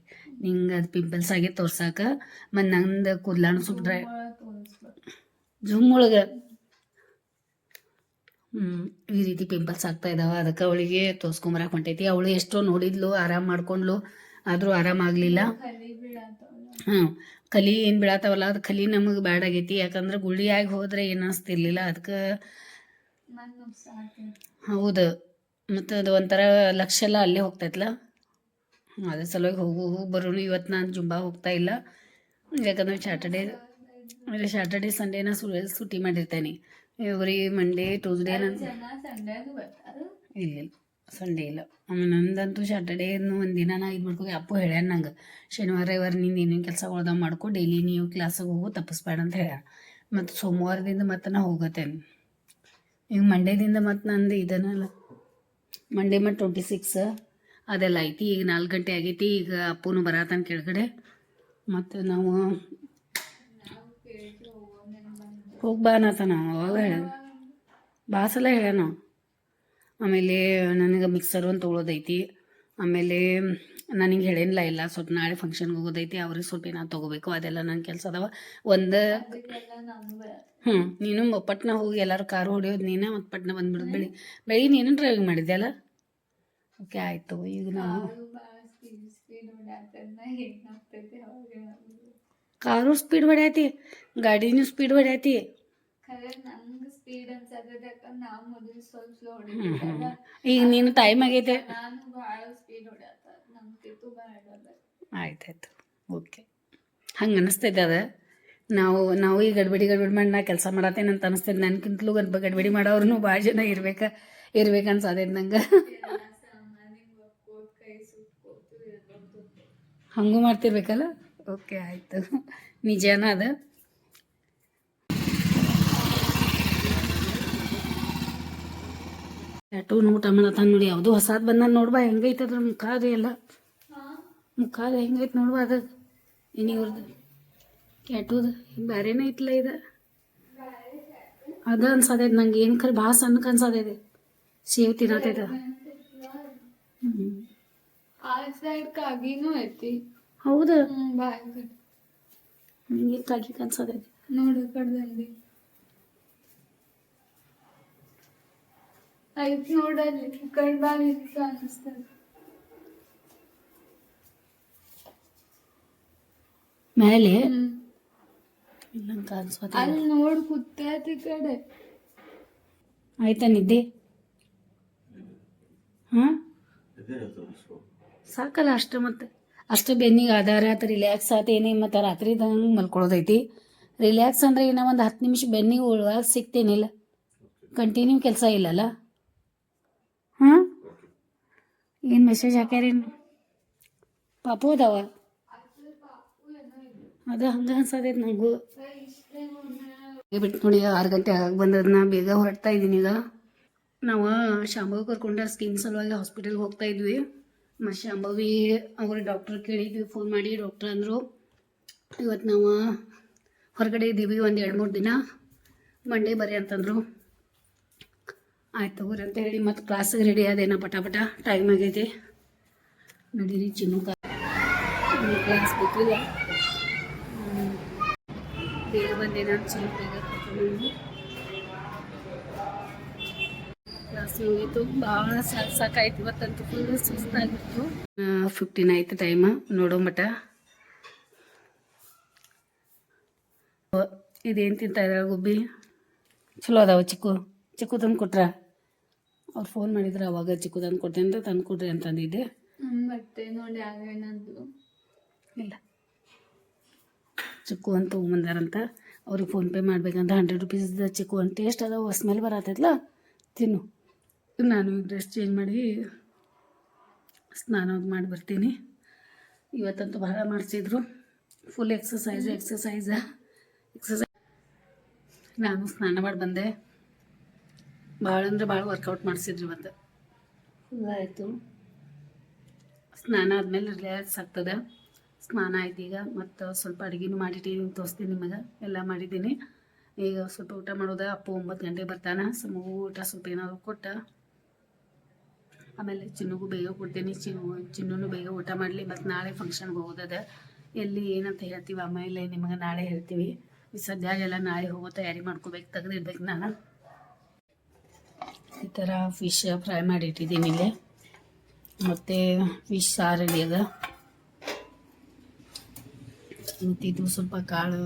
Speaker 1: ನಿಂಗೆ ಅದು ಪಿಂಪಲ್ಸ್ ಆಗಿ ತೋರ್ಸಾಕ ಮತ್ತು ನಂದು ಕೂದಲಾನು ಸ್ವಲ್ಪ ಡ್ರೈ ಜೂಮ್ ಒಳಗೆ ಈ ರೀತಿ ಪಿಂಪಲ್ಸ್ ಆಗ್ತಾ ಇದ್ದಾವೆ ಅದಕ್ಕೆ ಅವಳಿಗೆ ತೋರ್ಸ್ಕೊಂಬರಕ್ಕೆ ಹೊಂಟೈತಿ ಅವಳು ಎಷ್ಟೋ ನೋಡಿದ್ಲು ಆರಾಮ್ ಮಾಡ್ಕೊಂಡ್ಲು ಆದರೂ ಆರಾಮಾಗಲಿಲ್ಲ. ಹಾಂ ಕಲಿ ಏನು ಬೀಳತ್ತಾವಲ್ಲ ಅದು ಕಲಿ ನಮಗೆ ಬ್ಯಾಡ್ ಆಗೈತಿ ಯಾಕಂದ್ರೆ ಗುಳಿ ಆಗಿ ಹೋದ್ರೆ ಏನು ಅನಿಸ್ತಿರ್ಲಿಲ್ಲ ಅದಕ್ಕೆ. ಹೌದು ಮತ್ತು ಅದು ಒಂಥರ ಲಕ್ಷ ಎಲ್ಲ ಅಲ್ಲೇ ಹೋಗ್ತೈತಲ್ಲ ಅದ್ರ ಸಲುವಾಗಿ ಹೋಗು ಬರೋನು. ಇವತ್ತು ನಾನು ಜುಂಬಾ ಹೋಗ್ತಾ ಇಲ್ಲ ಯಾಕಂದ್ರೆ ಸ್ಯಾಟರ್ಡೇ ಸಂಡೇನ ಸುಟ್ಟಿ ಮಾಡಿರ್ತೇನೆ. ಎವ್ರಿ ಮಂಡೇ ಟ್ಯೂಸ್ಡೇ ಇಲ್ಲ ಸಂಡೇ ಇಲ್ಲ. ಆಮೇಲೆ ನಂದಂತೂ ಸ್ಯಾಟರ್ಡೇ ಒಂದಿನ ನಾ ಇದು ಮಾಡ್ಕೋ ಅಪ್ಪು ಹೇಳ್ಯಾನ ನಂಗೆ ಶನಿವಾರ ರವಿವಾರ ನೀನು ಏನೇನು ಕೆಲಸಗಳ್ದಾವ ಮಾಡ್ಕೊ ಡೈಲಿ ನೀವು ಕ್ಲಾಸಿಗೆ ಹೋಗು ತಪ್ಪಿಸ್ಬೇಡ ಅಂತ ಹೇಳ್ಯಾನ. ಮತ್ತು ಸೋಮವಾರದಿಂದ ಮತ್ತೆ ನಾ ಹೋಗತ್ತೇನೆ. ಈಗ ಮಂಡೇದಿಂದ ಮತ್ತು ನಂದು ಇದನ್ನಲ್ಲ ಮಂಡೇ ಮತ್ತು 26 ಅದೆಲ್ಲ ಐತಿ. ಈಗ 4 ಗಂಟೆ ಆಗೈತಿ. ಈಗ ಅಪ್ಪನು ಬರತ್ತಾನ ಕೆಳಗಡೆ ಮತ್ತು ನಾವು ಹೋಗಿ ಬಾ ಅನ್ನತ್ತಾನ ಅವಾಗ ಹೇಳ ಭಾಳ ಸಲ ಹೇಳ್ಯಾನ. ಆಮೇಲೆ ನನಗೆ ಮಿಕ್ಸರ್ ಒಂದು ತೊಗೊಳೋದೈತಿ. ಆಮೇಲೆ ನನಗೆ ಹೇಳೇನಿಲ್ಲ ಇಲ್ಲ ಸ್ವಲ್ಪ ನಾಳೆ ಫಂಕ್ಷನ್ಗೆ ಹೋಗೋದೈತಿ ಅವ್ರಿಗೆ ಸ್ವಲ್ಪ ಏನಾದ್ರು ತೊಗೋಬೇಕು ಅದೆಲ್ಲ ನನ್ನ ಕೆಲಸ ಅದಾವ. ಒಂದು ನೀನು ಪಟ್ನ ಹೋಗಿ ಎಲ್ಲರೂ ಕಾರು ಹೊಡಿಯೋದು ನೀನು ಮತ್ತು ಪಟ್ನ ಬಂದ್ಬಿಡೋದು. ಬೆಳಿಗ್ಗೆ ನೀನು ಡ್ರೈವಿಂಗ್ ಮಾಡಿದ್ದೆ ಅಲ್ಲ. ಓಕೆ ಆಯಿತು. ಈಗ ನಾವು ಕಾರು ಸ್ಪೀಡ್ ಹೊಡ್ಯಾತಿ ಗಾಡಿನೂ ಸ್ಪೀಡ್ ಹೊಡ್ಯಾತಿ. ಈಗ ನೀನು ಟೈಮ್ ಆಗೈತೆ. ಆಯ್ತಾಯ್ತು ಓಕೆ ಹಂಗೆ ಅನಿಸ್ತೈತೆ ಅದು. ನಾವು ಈ ಗಡ್ಬಡಿ ಮಾಡಿ ನಾ ಕೆಲಸ ಮಾಡತ್ತೇನೆ ಅಂತ ಅನಿಸ್ತೈತೆ. ನನಗಿಂತಲೂ ಗಡ್ಬಡಿ ಮಾಡೋರ್ನು ಭಾಳ ಜನ ಇರ್ಬೇಕನ್ಸತೈತೆ ನಂಗೆ. ಹಂಗೂ ಮಾಡ್ತಿರ್ಬೇಕಲ್ಲ. ಓಕೆ ಆಯಿತು ನಿಜಾನ ಅದು. ಟೂನ್ ಊಟ ಮಾಡತ್ತಾನ ನೋಡಿ. ಯಾವುದು ಹೊಸಾದ್ ಬಂದ ನೋಡ್ಬಾ ಹೆಂಗೈತೆ ಅದ್ರ ಮುಖ ಅದು ಎಲ್ಲ ಮುಖ ಅದು ಹೆಂಗೈತೆ ನೋಡ್ಬಾ. ಅದು ಇವ್ರದ್ದು ಕ್ಯಾಟುದು ಬೇರೆನೇ ಐತಲ್ಲ ಇದು. ಅದು ಅನ್ಸತೈತೆ ನಂಗೆ ಏನು ಖರೆ ಭಾಳ ಸಣ್ಣಕ್ಕೆ ಅನ್ಸತೈತೆ. ಸೇವ್ ತಿನ್ನತೈತೆ. ಹೌದು ನಿಂಗೆ ಕಾಗಿ ಅನ್ಸತೈತೆ
Speaker 3: ನೋಡು ಕಡ್ದಲ್ಲಿ ಐತ್ ನೋಡಲ್ಲಿ ಕಡ್ ಬಾರಿ ಅನಿಸ್ತದೆ.
Speaker 1: ಮೇಲೆ
Speaker 3: ಅಲ್ಲಿ ನೋಡ್ ಕೂತೈತಿ ಕಡೆ
Speaker 1: ಆಯ್ತಾ ನಿದ್ದೆ. ಹಾಂ ಸಾಕಲ್ಲ ಅಷ್ಟು ಮತ್ತೆ ಅಷ್ಟು ಬೆನ್ನಿಗೆ ಆಧಾರ ಆತ ರಿಲ್ಯಾಕ್ಸ್ ಆತೇನೆ. ಮತ್ತು ರಾತ್ರಿದಂಗೆ ಮಲ್ಕೊಳ್ಳೋದೈತಿ. ರಿಲ್ಯಾಕ್ಸ್ ಅಂದರೆ ಇನ್ನೂ ಒಂದು 10 ನಿಮಿಷ ಬೆನ್ನಿಗೆ ಒಳಗೆ ಸಿಗ್ತೇನಿಲ್ಲ. ಕಂಟಿನ್ಯೂ ಕೆಲಸ ಇಲ್ಲಲ್ಲ. ಹಾಂ ಏನು ಮೆಸೇಜ್ ಹಾಕ್ಯಾರೇನು ಪಾಪು ಅದಾವ ಅದು ಹಂಗೆ ಅನ್ಸತೈತೆ ನನಗೂ. ಬಿಟ್ಟು ನೋಡಿ 6 ಗಂಟೆ ಆಗಿ ಬಂದದನ್ನ ಬೇಗ ಹೊರಡ್ತಾ ಇದ್ದೀನಿ. ಈಗ ನಾವು ಶಾಂಭವಿ ಕರ್ಕೊಂಡ್ರೆ ಸ್ಕಿನ್ ಸಲುವಾಗಿ ಹಾಸ್ಪಿಟಲ್ಗೆ ಹೋಗ್ತಾ ಇದ್ವಿ. ಮತ್ತು ಶಾಂಭವಿ ಅವ್ರ ಡಾಕ್ಟ್ರ್ ಕೇಳಿದ್ವಿ ಫೋನ್ ಮಾಡಿ. ಡಾಕ್ಟ್ರ್ ಅಂದರು ಇವತ್ತು ನಾವು ಹೊರಗಡೆ ಇದ್ದೀವಿ ಒಂದು 2-3 ದಿನ ಮಂಡೇ ಬರ್ರಿ ಅಂತಂದರು. ಆಯ್ತು ತಗೋರಿ ಅಂತ ಹೇಳಿ ಮತ್ತು ಕ್ಲಾಸಿಗೆ ರೆಡಿ ಆದೇನ ಪಟ ಟೈಮ್ ಆಗೈತಿ. ನಡೀರಿ ಚಿನ್ನು ಕ್ಲಾಸ್ ಬೇಕಿಲ್ಲ ಬೇಗ ಬಂದೇನ ಚಿನ್ನು ಬೇಗ ಕರ್ಕೊಂಡು ಕ್ಲಾಸ್ ಮುಗೀತು. ಭಾಳ ಸಾಕಾಯ್ತು ಇವತ್ತಂತೂ ಫುಲ್ ಸುಸ್ತಾಗಿತ್ತು. 15 ಆಯ್ತು ಟೈಮ್ ನೋಡೋ ಮಟ. ಇದೇನು ತಿಂತಾ ಇದ್ದಾಳೆ ಗುಬ್ಬಿ. ಚಲೋ ಅದಾವ ಚಿಕ್ಕು ತಂದು ಕೊಟ್ರ. ಅವ್ರು ಫೋನ್ ಮಾಡಿದ್ರು ಅವಾಗ ಚಿಕ್ಕು ತಂದು ಕೊಡ್ತೀನಿ ಅಂತ ತಂದು ಕೊಡ್ರಿ ಅಂತಂದಿದ್ದೆ.
Speaker 3: ಬಟ್ಟೆ ನೋಡಿ ಆಗೇನಂದ್ರು
Speaker 1: ಇಲ್ಲ ಚಿಕ್ಕು ಅಂತ ತೊಗೊಂಬಂದಾರಂತ. ಅವ್ರಿಗೆ ಫೋನ್ಪೇ ಮಾಡ್ಬೇಕಂತ 100 ರೂಪೀಸ್ದ ಚಿಕ್ಕು ಅಂತ ಟೇಸ್ಟ್ ಅದಾವ. ಸ್ಮೆಲ್ ಬರತ್ತೈತಲ್ಲ ತಿನ್ನು. ನಾನು ಡ್ರೆಸ್ ಚೇಂಜ್ ಮಾಡಿ ಸ್ನಾನ ಮಾಡಿ ಬರ್ತೀನಿ. ಇವತ್ತಂತೂ ಭಾಳ ಮಾಡಿಸಿದ್ರು. ಫುಲ್ ಎಕ್ಸಸೈಸ್ ನಾನು ಸ್ನಾನ ಮಾಡಿ ಬಂದೆ. ಭಾಳ ಅಂದರೆ ಭಾಳ ವರ್ಕೌಟ್ ಮಾಡಿಸಿದ್ರು ಇವತ್ತು. ಫುಲ್ ಆಯಿತು. ಸ್ನಾನ ಆದಮೇಲೆ ರಿಲ್ಯಾಕ್ಸ್ ಆಗ್ತದೆ. ಸ್ನಾನ ಆಯ್ತು. ಈಗ ಮತ್ತು ಸ್ವಲ್ಪ ಅಡುಗೆನೂ ಮಾಡಿಟ್ಟಿದ್ದೀನಿ ತೋರಿಸ್ತೀನಿ ನಿಮಗೆ. ಎಲ್ಲ ಮಾಡಿದ್ದೀನಿ. ಈಗ ಸ್ವಲ್ಪ ಊಟ ಮಾಡೋದು. ಅಪ್ಪು 9 ಗಂಟೆಗೆ ಬರ್ತಾನೆ. ಊಟ ಸ್ವಲ್ಪ ಏನಾದ್ರು ಕೊಟ್ಟು ಆಮೇಲೆ ಚಿನ್ನುಗೂ ಬೇಗ ಕೊಡ್ತೀನಿ, ಚಿನ್ನೂ ಬೇಗ ಊಟ ಮಾಡಲಿ. ಮತ್ತು ನಾಳೆ ಫಂಕ್ಷನ್ಗೆ ಹೋಗೋದದ. ಎಲ್ಲಿ ಏನಂತ ಹೇಳ್ತೀವಿ ಆಮೇಲೆ ನಿಮಗೆ ನಾಳೆ ಹೇಳ್ತೀವಿ. ಈ ಸದ್ಯಾಗೆಲ್ಲ ನಾಳೆ ಹೋಗೋ ತಯಾರಿ ಮಾಡ್ಕೋಬೇಕು, ತೆಗೆದಿಡ್ಬೇಕು. ನಾನು ಈ ಥರ ಫಿಶ್ ಫ್ರೈ ಮಾಡಿ ಇಟ್ಟಿದ್ದೀನಿ ಇಲ್ಲಿ. ಮತ್ತು ಫಿಶ್ ಸಾರು ರೆಡಿ ಅದ. ಮತ್ತು ಇದು ಸ್ವಲ್ಪ ಕಾಳು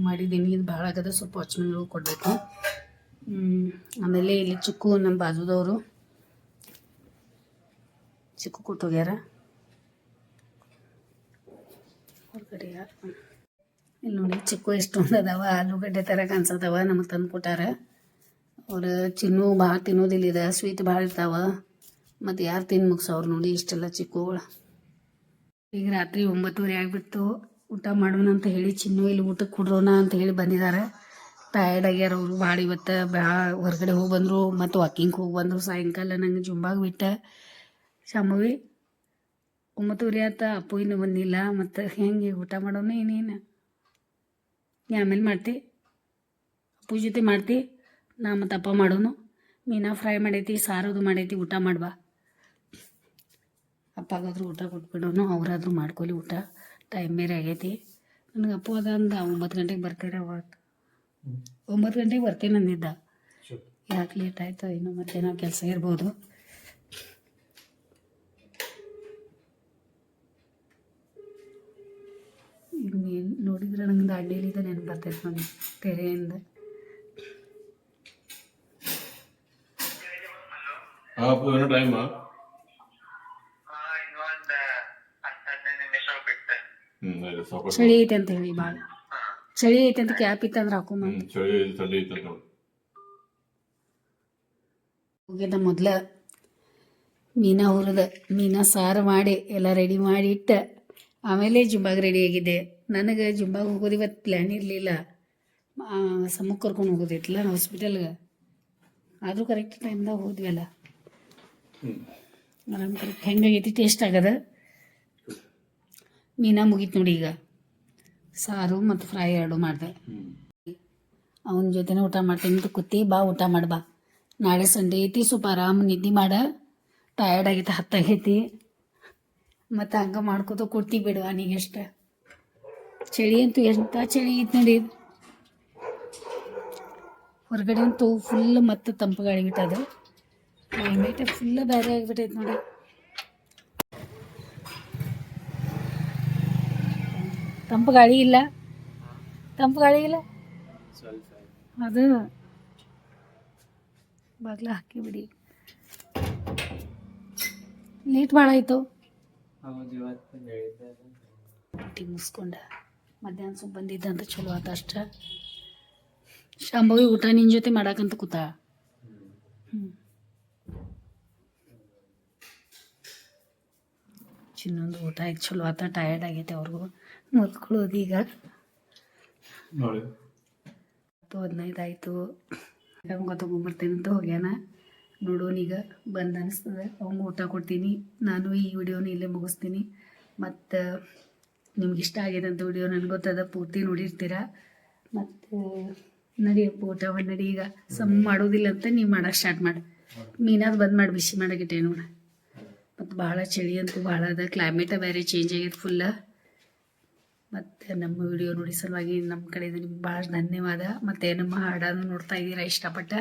Speaker 1: ಮಾಡಿದ್ದೀನಿ, ಇದು ಭಾಳ ಆಗದ, ಸ್ವಲ್ಪ ವಾಚ್ಮೆನ್ಗಳು ಕೊಡಬೇಕು. ಆಮೇಲೆ ಇಲ್ಲಿ ಚಿಕ್ಕು ನಮ್ಮ ಬಾಜುದವರು ಚಿಕ್ಕು ಕೊಟ್ಟೋಗ್ಯಾರ ಹೊರಗಡೆ. ಇಲ್ಲಿ ನೋಡಿ ಚಿಕ್ಕು ಎಷ್ಟೊಂದು ಅದಾವ, ಆಲೂಗಡ್ಡೆ ಥರ ಕಾಣಿಸೋದವ, ನಮಗೆ ತಂದು ಕೊಟ್ಟಾರ ಅವ್ರು. ಚಿನ್ನು ಭಾಳ ತಿನ್ನೋದಿಲ್ಲ, ಸ್ವೀಟ್ ಭಾಳ ಇರ್ತಾವ. ಮತ್ತು ಯಾರು ತಿಂದು ಮುಗಿಸೋರು ನೋಡಿ ಇಷ್ಟೆಲ್ಲ ಚಿಕ್ಕುಗಳು. ಈಗ ರಾತ್ರಿ 9:30 ಆಗಿಬಿಟ್ಟು. ಊಟ ಮಾಡೋಣ ಅಂತ ಹೇಳಿ ಚಿನ್ನು ಇಲ್ಲಿ ಊಟಕ್ಕೆ ಕೊಡ್ರೋಣ ಅಂತ ಹೇಳಿ ಬಂದಿದ್ದಾರೆ. ಟಯರ್ಡ್ ಆಗ್ಯಾರ ಅವರು ಭಾಳ. ಇವತ್ತು ಭಾಳ ಹೊರಗಡೆ ಹೋಗಿ ಬಂದರು, ಮತ್ತು ವಾಕಿಂಗ್ ಹೋಗಿ ಬಂದರು. ಸಾಯಂಕಾಲ ನಂಗೆ ಜುಂಬಾಗೆ ಬಿಟ್ಟ ಶಾಂಭವಿ 9:30 ಆತ. ಅಪ್ಪು ಇನ್ನೂ ಬಂದಿಲ್ಲ. ಮತ್ತು ಹೆಂಗೆ ಊಟ ಮಾಡೋಣ ಏನೇನು ನೀ ಆಮೇಲೆ ಮಾಡ್ತಿ, ಅಪ್ಪು ಜೊತೆ ಮಾಡ್ತಿ, ನಾ ಮತ್ತು ಅಪ್ಪ ಮಾಡೋನು. ಮೀನಾ ಫ್ರೈ ಮಾಡೈತಿ, ಸಾರೋದು ಮಾಡೈತಿ, ಊಟ ಮಾಡ್ಬಾ. ಅಪ್ಪಗಾದ್ರೂ ಊಟ ಕೊಟ್ಬಿಡೋನು, ಅವರಾದ್ರೂ ಮಾಡ್ಕೊಲಿ ಊಟ. ಟೈಮ್ ಬೇರೆ ಆಗೈತಿ. ನನಗೆ ಅಪ್ಪು ಅದ ಅಂದ 9 ಗಂಟೆಗೆ ಬರ್ತಾರೆ. ಅವತ್ತು 9 ಗಂಟೆಗೆ ಬರ್ತೇನೆ ಅಂದಿದ್ದ. ಯಾಕೆ ಲೇಟ್ ಆಯಿತು ಇನ್ನೂ, ಮತ್ತೆ ನಾವು ಕೆಲಸ ಇರ್ಬೋದು. ಇನ್ನೇನು ನೋಡಿದ್ರೆ ನಂಗೆ ದಾಂಡೇಲಿದ ನೆನಪು ಬರ್ತೈತೆ ನೋಡಿ, ತೆರೆಯಿಂದ. ಚಳಿ ಐತೆ ಅಂತ ಹೇಳಿ, ಭಾಳ ಚಳಿ ಐತೆ ಅಂತ ಕ್ಯಾಪ್ ಇತ್ತಂದ್ರೆ ಹಾಕೊಂಬ ಹೋಗ್ಯದ. ಮೊದಲ ಮೀನಾ ಹುರಿದ, ಮೀನಾ ಸಾರು ಮಾಡಿ ಎಲ್ಲ ರೆಡಿ ಮಾಡಿ ಇಟ್ಟ. ಆಮೇಲೆ ಜುಂಬಾಗೆ ರೆಡಿ ಆಗಿದ್ದೆ. ನನಗೆ ಜುಂಬಾಗೆ ಹೋಗೋದು ಇವತ್ತು ಪ್ಲ್ಯಾನ್ ಇರಲಿಲ್ಲ. ಸಮಕ್ಕೆ ಕರ್ಕೊಂಡು ಹೋಗೋದಿತ್ತಲ್ಲ ಹಾಸ್ಪಿಟಲ್ಗೆ. ಆದರೂ ಕರೆಕ್ಟ್ ಟೈಮ್ದಾಗ ಹೋದ್ವಲ್ಲ. ಆರಾಮ್ ಕರೆಕ್ಟ್ ಹೆಂಗಾಗೈತಿ, ಟೇಸ್ಟ್ ಆಗದ. ಮೀನಾ ಮುಗೀತು ನೋಡಿ. ಈಗ ಸಾರು ಮತ್ತು ಫ್ರೈ ಎರಡು ಮಾಡಿದೆ. ಅವನ ಜೊತೆನೇ ಊಟ ಮಾಡ್ತೀನಿ ಅಂತ ಕೂತಿ. ಬಾ ಊಟ ಮಾಡಿ ಬಾ, ನಾಳೆ ಸಂಡೇ ಐತಿ, ಸ್ವಲ್ಪ ಆರಾಮ್ ನಿದ್ದೆ ಮಾಡ. ಟಯರ್ಡ್ ಆಗೈತಿ, 10 ಆಗೈತಿ. ಮತ್ತು ಹಂಗೆ ಮಾಡ್ಕೋತ ಕೊಡ್ತೀವಿ ಬಿಡುವ ನೀಗೆಷ್ಟು. ಚಳಿ ಅಂತೂ ಎಂಥ ಚಳಿ ಐತಿ ನೋಡಿ. ಹೊರಗಡೆ ಅಂತೂ ಫುಲ್ ಮತ್ತು ತಂಪು ಗಾಳಿ ಬಿಟ್ಟದ. ಕ್ಲೈಮೇಟ್ ಫುಲ್ ಬೇರೆ ಆಗಿಬಿಟ್ಟೈತೆ ನೋಡಿ. ತಂಪು ಗಾಳಿ ಇಲ್ಲ, ತಂಪು ಗಾಳಿ ಇಲ್ಲ. ಅದು ಬಾಗ್ಲ ಹಾಕಿ ಬಿಡಿ. ಲೇಟ್ ಭಾಳ ಆಯಿತು. ಊಟಿ ಮುಗಿಸ್ಕೊಂಡ ಮಧ್ಯಾಹ್ನ ಸ್ವಲ್ಪ ಬಂದಿದ್ದಂತ ಚಲೋ ಆತ ಅಷ್ಟ. ಶಾಂಭವಿ ಊಟ ನಿನ್ನ ಜೊತೆ ಮಾಡಾಕಂತ ಕೂತ. ಚಿನ್ನೊಂದು ಊಟ ಆಯ್ತು, ಚಲೋ ಆತ. ಟಯರ್ಡ್ ಆಗೈತೆ ಅವ್ರಿಗೂ. ಮಲ್ಕೊಳ್ಳೋದು ಈಗ 10:15 ಆಯಿತು. ತಗೊಂಬರ್ತೇನೆ ಅಂತ ಹೋಗ್ಯಾನ. ನೋಡೋನೀಗ ಬಂದು ಅನಿಸ್ತದೆ. ಅವ್ನಿಗೆ ಊಟ ಕೊಡ್ತೀನಿ. ನಾನು ಈ ವಿಡಿಯೋನ ಇಲ್ಲೇ ಮುಗಿಸ್ತೀನಿ. ಮತ್ತು ನಿಮ್ಗೆ ಇಷ್ಟ ಆಗಿದೆ ಅಂತ ವಿಡಿಯೋ ನನಗೆ ಗೊತ್ತದ, ಪೂರ್ತಿ ನೋಡಿರ್ತೀರ. ಮತ್ತು ನಡಿಯಪ್ಪ ಊಟ ನಡಿ. ಈಗ ಮಾಡೋದಿಲ್ಲ ಅಂತ ನೀವು ಮಾಡೋಕೆ ಸ್ಟಾರ್ಟ್ ಮಾಡಿ. ಮೀನಾದ ಬಂದು ಮಾಡಿ ಬಿಸಿ ಮಾಡೋಗಿಟ್ಟೆ ನೋಡ. ಮತ್ತು ಭಾಳ ಚಳಿ ಅಂತೂ ಭಾಳ ಅದ. ಕ್ಲೈಮೇಟ ಬೇರೆ ಚೇಂಜ್ ಆಗೈತೆ ಫುಲ್ಲ. ಮತ್ತು ನಮ್ಮ ವಿಡಿಯೋ ನೋಡಿ ಸಲುವಾಗಿ ನಮ್ಮ ಕಡೆಯಿಂದ ನಿಮ್ಗೆ ಭಾಳ ಧನ್ಯವಾದ. ಮತ್ತು ನಮ್ಮ ಹಾಡನ್ನು ನೋಡ್ತಾ ಇದ್ದೀರಾ ಇಷ್ಟಪಟ್ಟು.